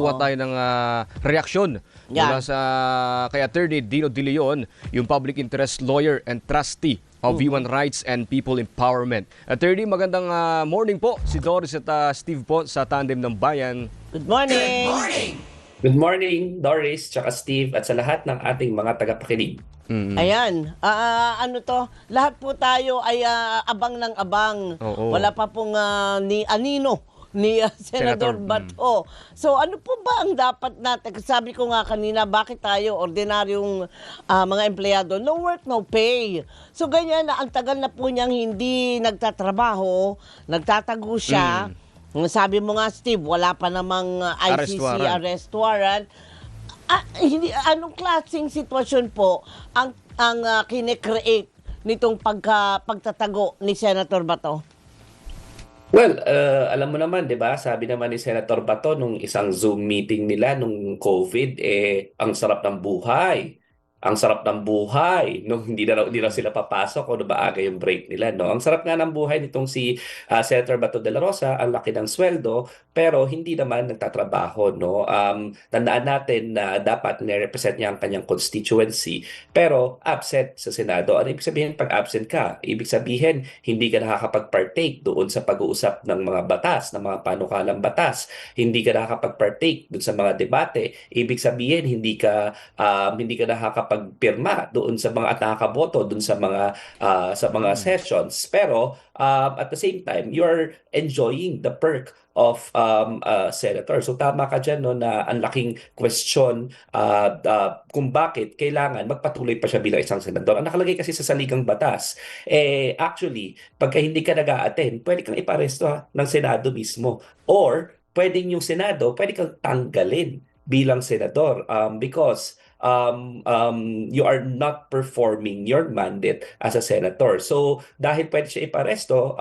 Kuha tayo ng reaksyon mula Yan. sa kay Attorney Dino De Leon, yung public interest lawyer and trustee of Human Rights and People Empowerment. Attorney, magandang morning po. Si Doris at Steve po sa Tandem ng Bayan. Good morning. Good morning, Doris, tsaka Steve, at sa lahat ng ating mga tagapakinig. Ayan. Ano to? Lahat po tayo ay abang ng abang. Oo. Wala pa pong ni Anino ni Senator Senator, Bato. So ano po ba ang dapat natin? Sabi ko nga kanina, bakit tayo, ordinaryong mga empleyado, no work, no pay. So ganyan na, ang tagal na po niyang hindi nagtatrabaho, nagtatago siya. Sabi mo nga, Steve, wala pa namang ICC arrest warrant. Hindi, anong klaseng sitwasyon po ang kine-create nitong pagtatago ni Senator Bato? Well, alam mo naman, 'di ba? Sabi naman ni Senator Bato nung isang Zoom meeting nila nung COVID, ang sarap ng buhay. Ang sarap ng buhay nung hindi na sila papasok o maaga yung break nila, no? Ang sarap nga ng buhay nitong si Senator Bato de la Rosa, ang laki ng sweldo, pero hindi naman nagtatrabaho, no? Tandaan natin na dapat nire-represent niya ang kanyang constituency, pero absent sa Senado. Ano ibig sabihin pag absent ka? Ibig sabihin hindi ka nakakapag-partake doon sa pag-uusap ng mga batas, ng mga panukalang batas. Hindi ka nakakapag-partake doon sa mga debate. Ibig sabihin hindi ka nakakapagpirma doon sa mga at nakakaboto doon sa mga sessions. Pero at the same time, you're enjoying the perk of senator. So tama ka dyan, no, na ang laking question kung bakit kailangan magpatuloy pa siya bilang isang senador. Ang nakalagay kasi sa saligang batas, actually, pagka hindi ka nag-a-attend, pwede kang iparesto ng Senado mismo. Or pwedeng yung Senado, pwede kang tanggalin bilang senador because you are not performing your mandate as a senator. So, dahil pwede siya iparesto,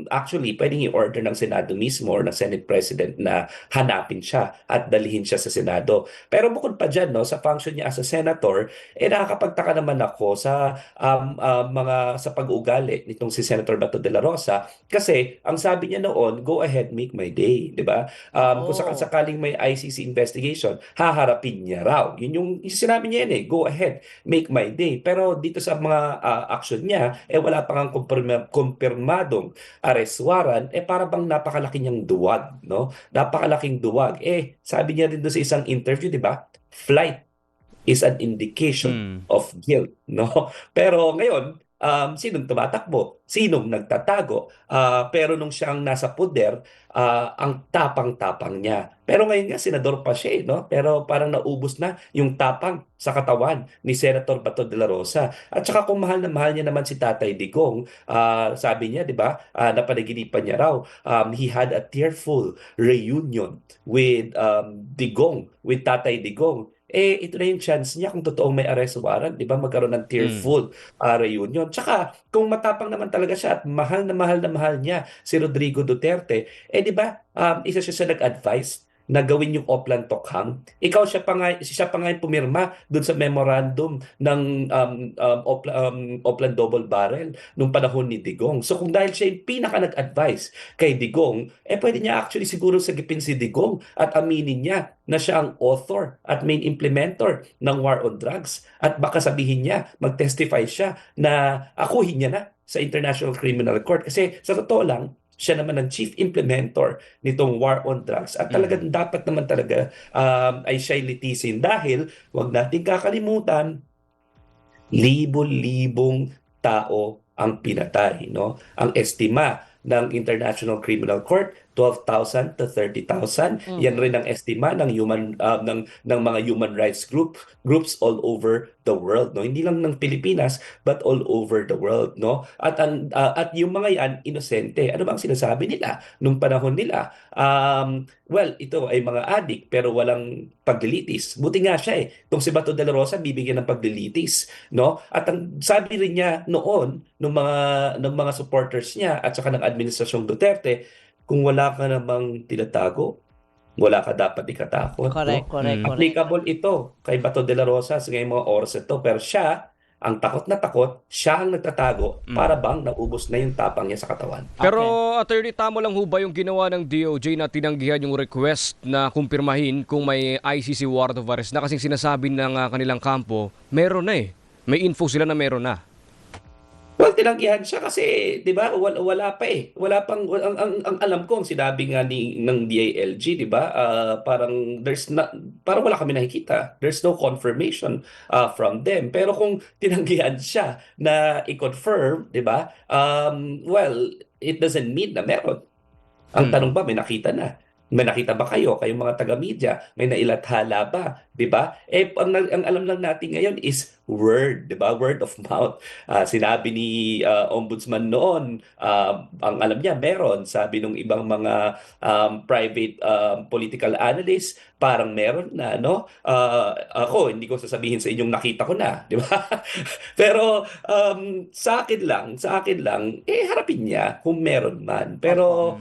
actually, pwedeng i-order ng Senado mismo or ng Senate President na hanapin siya at dalhin siya sa Senado. Pero bukod pa dyan, no, sa function niya as a senator, nakakapagtaka naman ako sa sa pag-uugali nitong si Senator Bato de la Rosa kasi ang sabi niya noon, go ahead, make my day, di ba? Kung sakaling may ICC investigation, haharapin niya raw. Yun yung sinabi niya yan, go ahead, make my day. Pero dito sa mga action niya, wala pa kang kumpirmadong arrest warrant, para bang napakalaki niyang duwag, no? Napakalaking duwag. Sabi niya rin doon sa isang interview, di ba? Flight is an indication of guilt, no? Pero ngayon, sinong tumatakbo? Sinong nagtatago? Pero nung siyang nasa poder, ang tapang-tapang niya. Pero ngayon nga, senador pa siya, no? Pero parang naubos na yung tapang sa katawan ni Senator Bato de la Rosa. At saka kung mahal na mahal niya naman si Tatay Digong, sabi niya, di ba, napanaginipan niya raw, he had a tearful reunion with Digong, with Tatay Digong. Ito na yung chance niya kung totoong may arrest warrant, di ba, magkaroon ng tearful reunion. Tsaka, kung matapang naman talaga siya at mahal na mahal niya si Rodrigo Duterte, di ba, isa siya sa nag-advise na gawin yung Oplan Tokhang. Siya pa nga yung pumirma doon sa memorandum ng Oplan Double Barrel nung panahon ni Digong. So kung dahil siya yung pinaka nag-advise kay Digong, pwede niya actually siguro sagipin si Digong at aminin niya na siya ang author at main implementer ng war on drugs. At baka sabihin niya, mag-testify siya na akuhin niya na sa International Criminal Court. Kasi sa totoo lang, siya naman ang chief implementer nitong war on drugs at talagang dapat naman talaga ay siya'y litisin dahil wag nating kakalimutan, libo-libong tao ang pinatay, no? Ang estima ng International Criminal Court 12,000 to 30,000. Yan rin ang estima ng mga human rights groups all over the world, no? Hindi lang ng Pilipinas but all over the world, no? At yung mga yan inosente. Ano bang sinasabi nila nung panahon nila? Well, ito ay mga adik pero walang paglilitis. Buti nga siya Kung si Bato de la Rosa bibigyan ng paglilitis, no? At ang sabi rin niya noon ng mga supporters niya at saka ng administrasyong Duterte, kung wala ka namang tinatago, wala ka dapat ikatakot. Correct. Applicable ito kay Bato de la Rosa sa ngayong mga oras ito. Pero siya, ang takot na takot, siya ang nagtatago para bang naubos na yung tapang niya sa katawan. Pero Attorney, tama lang ho ba yung ginawa ng DOJ na tinanggihan yung request na kumpirmahin kung may ICC warrant of arrest na kasing sinasabi ng kanilang kampo, meron na eh. May info sila na meron na. Well, tinanggihan siya kasi, 'di ba? Wala pa eh. Wala pang ang alam ko ang sinabi nga ng DILG, 'di ba? Parang parang wala kami nakikita. There's no confirmation from them. Pero kung tinanggihan siya na i-confirm, 'di ba? Well, it doesn't mean na meron. Ang tanong ba, may nakita na? May nakita ba kayo, kayong mga taga-media? May nailathala ba? 'Di ba? Ang alam lang natin ngayon is word, 'di ba? Word of mouth. Sinabi ni Ombudsman noon, ang alam niya meron. Sabi nung ibang mga private political analysts, parang meron na, no? Ako, hindi ko sasabihin sa inyong nakita ko na, 'di ba? Pero sa akin lang, harapin niya kung meron man. Pero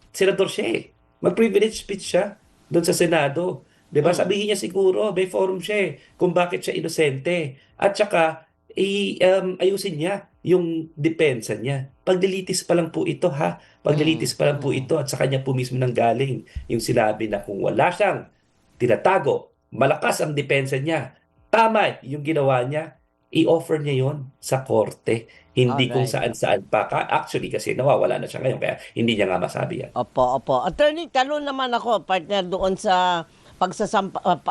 senador siya eh. Mag-privilege speech siya doon sa Senado. 'Di ba? Sabihin niya siguro, may forum siya eh, kung bakit siya inosente. At saka, ayusin niya yung depensa niya. Paglilitis pa lang po ito ha. Paglilitis pa lang po ito at sa kanya po mismo nang galing yung sinabi na kung wala siyang tinatago, malakas ang depensa niya, tama yung ginawa niya, i-offer niya yon sa korte. Hindi kung Alright. saan-saan pa. Actually, kasi nawawala na siya ngayon, kaya hindi niya nga masabi yan. Opo. Attorney, tanong naman ako, partner, doon sa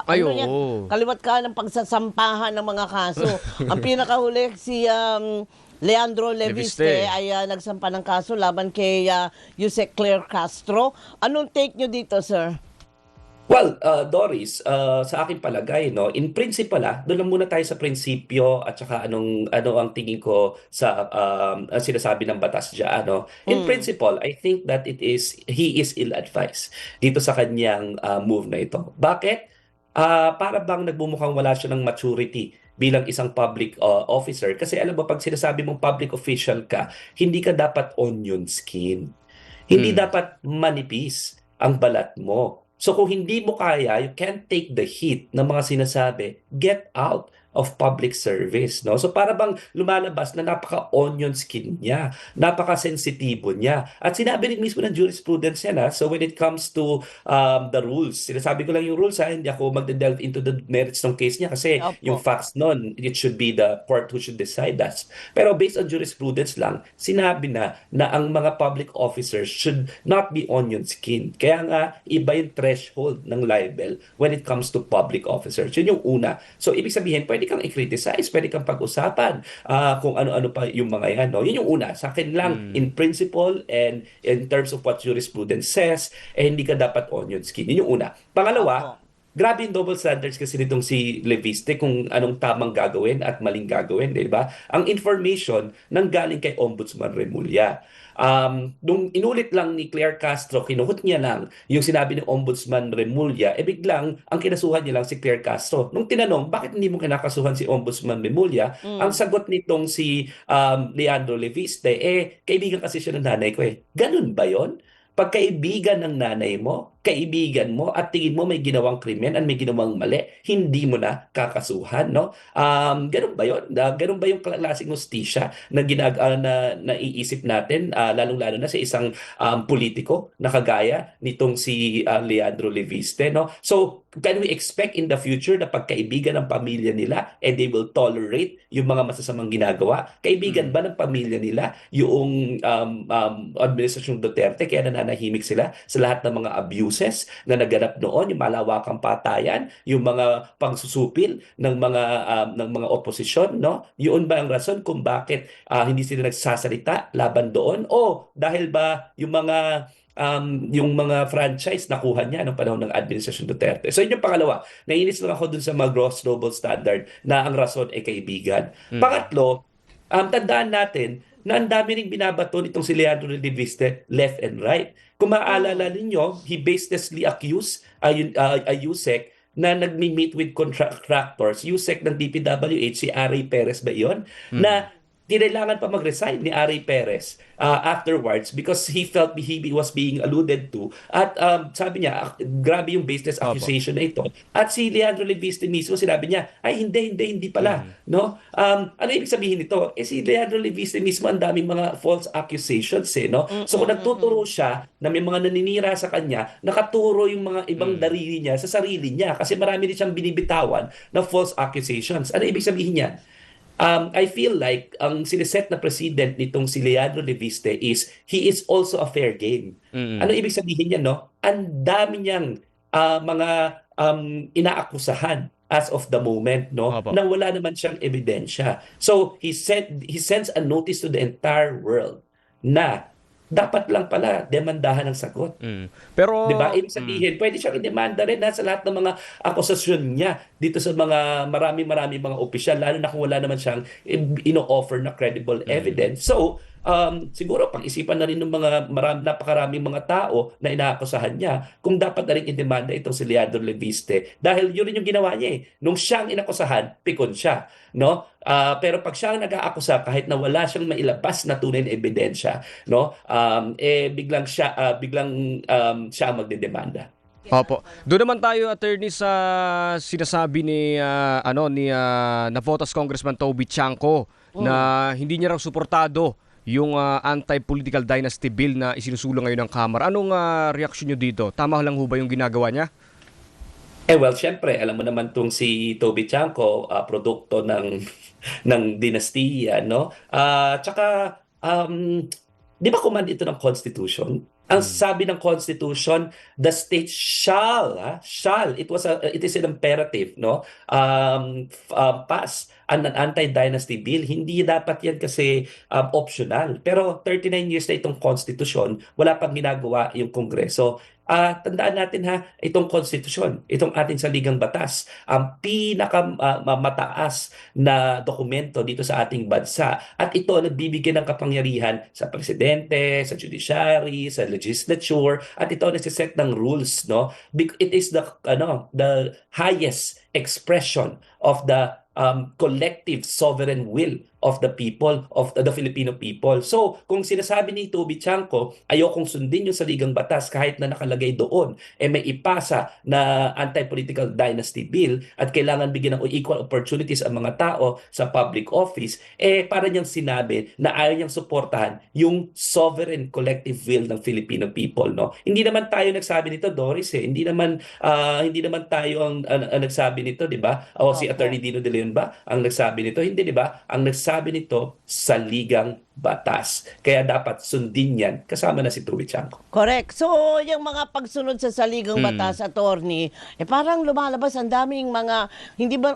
Ay, ano yan? oo. Kaliwat ka ng pagsasampahan ng mga kaso. Ang pinakahuli si Leandro Leviste Leviste. ay nagsampa ng kaso laban kay Yusek Claire Castro. Anong take nyo dito, sir? Well, Doris, sa aking palagay, no, in principle, doon lang muna tayo sa prinsipyo at saka ano ang tingin ko sa ang sinasabi ng batas diyan, no. In principle, I think that he is ill-advised dito sa kanyang move na ito. Bakit? Para bang nagmumukhang wala siya ng maturity bilang isang public officer. Kasi alam mo, pag sinasabi mong public official ka, hindi ka dapat onion skin. Hindi dapat manipis ang balat mo. So kung hindi mo kaya, you can't take the heat ng mga sinasabi, get out of public service, no? So para bang lumalabas na napaka-onion skin niya, napaka-sensitibo niya. At sinabi rin mismo ng jurisprudence yan, ha? So when it comes to the rules, sinasabi ko lang yung rules, ha? Hindi ako magde-delve into the merits ng case niya kasi Opo. yung facts nun, it should be the court who should decide that. Pero based on jurisprudence lang, sinabi na ang mga public officers should not be onion skin. Kaya nga, iba yung threshold ng libel when it comes to public officers. Yun yung una. So ibig sabihin, pwede kang i-criticize, pwede kang pag-usapan kung ano-ano pa yung mga yan. No? Yun yung una. Sa akin lang, in principle and in terms of what jurisprudence says, hindi ka dapat onion skin. Yun yung una. Pangalawa, grabe yung double standards kasi nitong si Leviste kung anong tamang gagawin at maling gagawin, di ba? Ang information nanggaling kay Ombudsman Remulla. Nung inulit lang ni Claire Castro, kinuhot niya lang yung sinabi ni Ombudsman Remulla, biglang ang kinasuhan niya lang si Claire Castro. Nung tinanong, bakit hindi mo kinakasuhan si Ombudsman Remulla? Ang sagot nitong si Leandro Leviste, kaibigan kasi siya ng nanay ko eh. Ganun ba yon? Pagkaibigan ng nanay mo, kaibigan mo at tingin mo may ginawang krimen at may ginawang mali, hindi mo na kakasuhan, no? Ganun ba 'yon? Ganun ba yung klaseng hustisya na naiisip natin, lalong-lalo na sa isang politiko na kagaya nitong si Leandro Leviste, no? So, can we expect in the future na pagkaibigan ng pamilya nila, they will tolerate yung mga masasamang ginagawa? Kaibigan ba ng pamilya nila yung Administrasyon Duterte kaya nananahimik sila sa lahat ng mga abuses na naganap noon, yung malawakang patayan, yung mga pagsusupil ng mga oposisyon, no? Yun ba ang rason kung bakit hindi sila nagsasalita laban doon? O dahil ba yung mga franchise nakuha niya noong panahon ng Administrasyon Duterte. So yun yung pangalawa. Nainis lang ako dun sa mga gross double standard na ang rason ay kaibigan. Pangatlo, tandaan natin na ang dami ring binabato nitong si Leandro Leviste left and right. Kung maaalala ninyo, he baselessly accused Yusek na nagmi-meet with contractors, Yusek ng DPWH, si Ari Perez ba yun? Na kinailangan pa mag-resign ni Ari Perez afterwards because he felt he was being alluded to. At sabi niya, grabe yung baseless accusation na ito. At si Leandro Leviste mismo, sinabi niya, ay hindi pala. No? Ano ibig sabihin nito? Si Leandro Leviste mismo, ang daming mga false accusations. No? So kung nagtuturo siya na may mga naninira sa kanya, nakaturo yung mga ibang darili niya sa sarili niya kasi marami din siyang binibitawan na false accusations. Ano ibig sabihin niya? I feel like ang siniset na president nitong si Leandro Leviste is he is also a fair game. Ano ibig sabihin niya, no? Ang dami niyang mga inaakusahan as of the moment, no? Opo. Na wala naman siyang ebidensya. So he sends a notice to the entire world na dapat lang pala demandahan ng sagot. Pero 'Di ba? Ibig sabihin, pwede siyang i-demanda rin sa lahat ng mga akusasyon niya dito sa mga marami mga opisyal, lalo na kung wala naman siyang ino-offer na credible evidence. So, siguro pag-isipan na rin ng mga napakaraming mga tao na inaakusahan niya kung dapat na rin i-demanda itong si Leandro Leviste. Dahil yun rin yung ginawa niya eh. Nung siyang inakusahan, pikon siya. No? Pero pag siya ang nag-aakusa, kahit na wala siyang mailabas na tunay na ebidensya, no? Biglang siya ang magdedemanda. Opo. Doon naman tayo, attorney, sa sinasabi ni Navotas Congressman Toby Chanco na hindi niya raw suportado yung anti-political dynasty bill na isinusulong ngayon ng Kamara. Anong reaksyon niyo dito? Tama lang ho ba yung ginagawa niya? Well, syempre, alam mo naman tong si Toby Chanco, produkto ng dinastiya, no? Tsaka, di ba command ito ng Constitution? Ang sabi ng Constitution, the state shall, it is an imperative, no? Pass an anti-dynasty bill. Hindi dapat yan kasi optional. Pero 39 years na itong Constitution, wala pang ginagawa yung Kongreso. Tandaan natin itong konstitusyon, itong ating saligang batas, ang pinakamataas na dokumento dito sa ating bansa. At ito nagbibigay ng kapangyarihan sa presidente, sa judiciary, sa legislature, at ito nagsiset ng rules, no? It is the highest expression of the collective sovereign will of the people, of the Filipino people. So, kung sinasabi ni Toby Chanco, ayokong sundin yung saligang batas kahit na nakalagay doon, may ipasa na anti-political dynasty bill at kailangan bigyan ng equal opportunities ang mga tao sa public office, para niyang sinabi na ayaw niyang suportahan yung sovereign collective will ng Filipino people, no? Hindi naman tayo nagsabi nito, Doris, Hindi naman tayo ang nagsabi nito, 'di ba? O si Attorney Dino De Leon ba ang nagsabi nito? Hindi, 'di ba? Ang nagsabi nito, saligang batas. Kaya dapat sundin yan kasama na si Toby Chanco. Correct. So, yung mga pagsunod sa saligang batas, attorney, parang lumalabas ang daming mga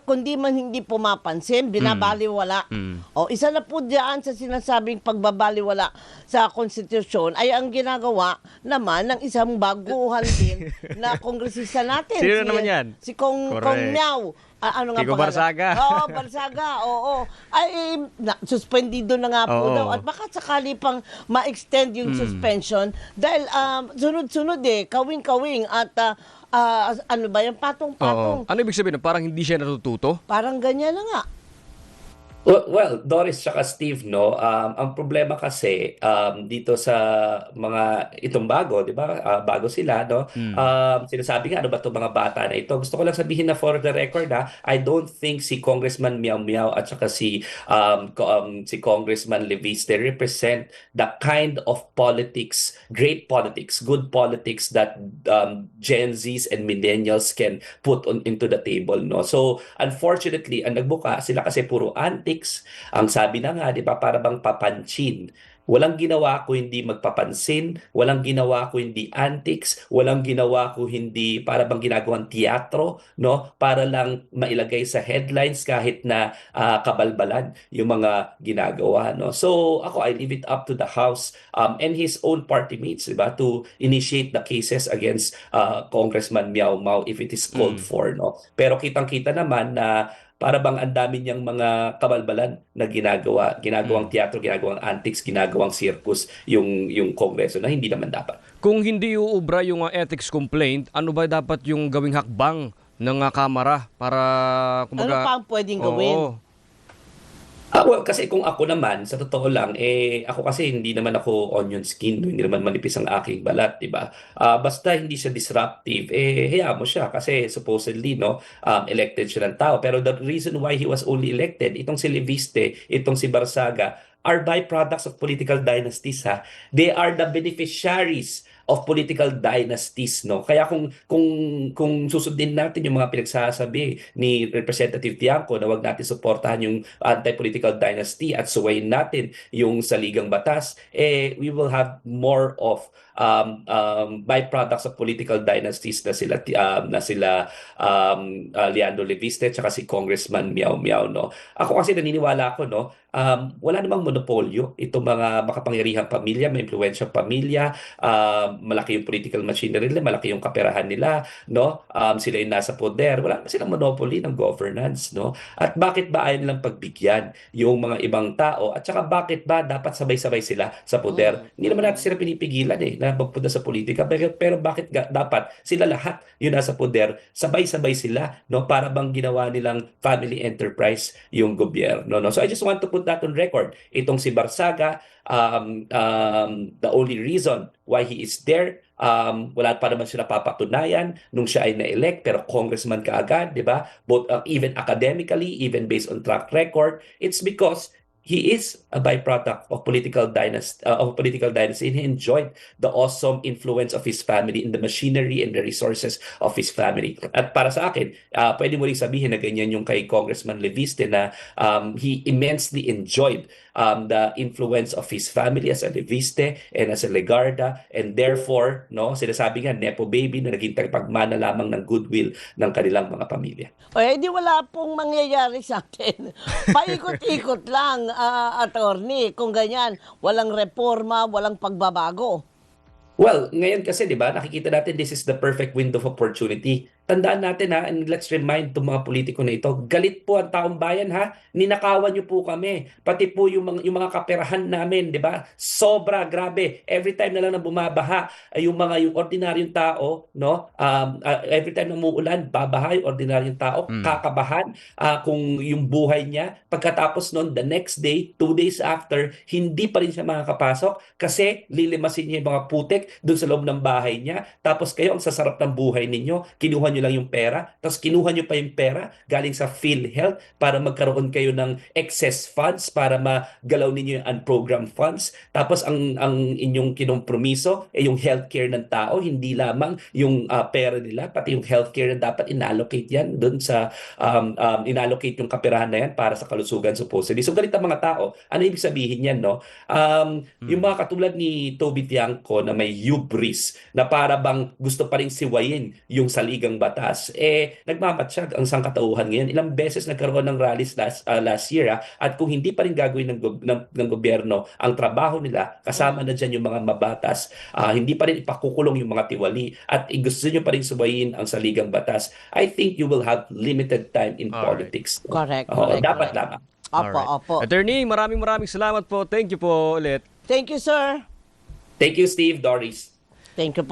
kundi man hindi pumapansin, binabaliwala. O, isa na po diyan sa sinasabing pagbabaliwala sa konstitusyon ay ang ginagawa naman ng isang baguhan din na kongresista natin. Sino naman yan? Si Kong Miao. Ano nga Kiko pangalan? Barsaga. Oo, Barsaga. Oo. Ay, suspendido na nga po daw. At baka sakali pang ma-extend yung suspension dahil sunod-sunod kawing-kawing at ano ba yung patong-patong. Ano ibig sabihin? Parang hindi siya natututo? Parang ganyan na nga. Well, Doris tsaka Steve, no, ang problema kasi dito sa mga itong bago, 'di ba? Bago sila, no? Sinasabi nga ano ba 'tong mga bata na ito? Gusto ko lang sabihin na for the record, I don't think si Congressman Miao Miao at saka si Congressman Leviste represent the kind of politics, great politics, good politics that Gen Zs and millennials can put into the table, no? So, unfortunately, ang nagbuka sila kasi puro anti. Ang sabi na nga, 'di ba, para bang papansin. Walang ginawa ko hindi magpapansin, walang ginawa ko hindi antics, walang ginawa ko hindi para bang ginagawang teatro, no? Para lang mailagay sa headlines kahit na kabalbalan yung mga ginagawa, no? So ako, I leave it up to the House and his own party mates, diba, to initiate the cases against Congressman Miao Miao if it is called for, no? Pero kitang-kita naman na para bang ang dami niyang mga kabalbalan na ginagawang teatro, ginagawang antics, ginagawang circus yung Kongreso na hindi naman dapat. Kung hindi uubra yung ethics complaint, ano ba dapat yung gawing hakbang ng Kamara para Ano pa ang pwedeng gawin? Well, kasi kung ako naman, sa totoo lang, ako kasi hindi naman ako onion skin, no? Hindi naman manipis ang aking balat, di ba? Basta hindi siya disruptive, hayaan mo siya kasi supposedly, no, elected siya ng tao. Pero the reason why he was only elected, itong si Leviste, itong si Barsaga, are byproducts of political dynasties, ha? They are the beneficiaries of political dynasties, no? Kaya kung susundin natin yung mga pinagsasabi ni Representative Tiangco na wag natin suportahan yung anti-political dynasty at suwayin natin yung saligang batas, we will have more of byproducts of political dynasties na sila Leandro Leviste at si Congressman Miao Miao, no? Ako kasi naniniwala ako, no, wala namang monopolyo itong mga makapangyarihang pamilya, may impluwensyang pamilya, malaki yung political machinery nila, malaki yung kaperahan nila, no? Sila yung nasa poder, wala na silang monopoly ng governance, no? At bakit ba ayaw nilang pagbigyan yung mga ibang tao, at saka bakit ba dapat sabay-sabay sila sa poder? Hindi naman natin sila pinipigilan na magpunta sa politika, pero bakit dapat sila lahat yung nasa poder, sabay-sabay sila, no? Para bang ginawa nilang family enterprise yung gobyerno, no? So I just want to put that on record. Itong si Barsaga, the only reason why he is there, wala pa naman siya napapatunayan nung siya ay na-elect, pero congressman kaagad, di ba? Both even academically, even based on track record, it's because he is a byproduct of political dynasty, and he enjoyed the awesome influence of his family in the machinery and the resources of his family. At para sa akin, pwede mo rin sabihin na ganyan yung kay Congressman Leviste, na he immensely enjoyed the influence of his family as a Leviste and as a Legarda, and therefore, no, sinasabi nga, nepo baby na naging tagapagmana lamang ng goodwill ng kanilang mga pamilya. O, di wala pong mangyayari sa atin. Paikot-ikot lang, attorney. Kung ganyan, walang reforma, walang pagbabago. Well, ngayon kasi, di ba, nakikita natin this is the perfect window of opportunity. Tandaan natin, ha, and let's remind itong mga politiko na ito, galit po ang taong bayan, ha, ninakawan niyo po kami, pati po yung mga kaperahan namin, di ba, sobra, grabe, every time na lang na bumabaha, yung ordinaryong tao, no, every time na umuulan, babaha yung ordinaryong tao, kakabahan kung yung buhay niya, pagkatapos nun, the next day, 2 days after, hindi pa rin siya makakapasok kasi lilimasin niya yung mga putik doon sa loob ng bahay niya, tapos kayo, ang sasarap ng buhay ninyo, kinuha nyo lang yung pera, tapos kinuha nyo pa yung pera galing sa PhilHealth para magkaroon kayo ng excess funds para magalaw ninyo yung unprogrammed funds. Tapos ang inyong kinompromiso yung healthcare ng tao, hindi lamang yung pera nila, pati yung healthcare na dapat inallocate yan doon sa inallocate yung kaperahan na yan para sa kalusugan supposedly. So galit ang mga tao. Ano ibig sabihin yan, no? Yung mga katulad ni Toby Tiangco na may hubris na para bang gusto pa rin siwayin yung saligang batas, nagmamatsyag ang sangkatauhan ngayon. Ilang beses nagkaroon ng rallies last year, at kung hindi pa rin gagawin ng gobyerno ang trabaho nila, kasama na dyan yung mga mabatas, hindi pa rin ipakukulong yung mga tiwali, at gusto nyo pa rin subayin ang saligang batas, I think you will have limited time in politics. Correct. Dapat lamang. Opo. Attorney, maraming salamat po. Thank you po ulit. Thank you, sir. Thank you, Steve, Doris. Thank you po.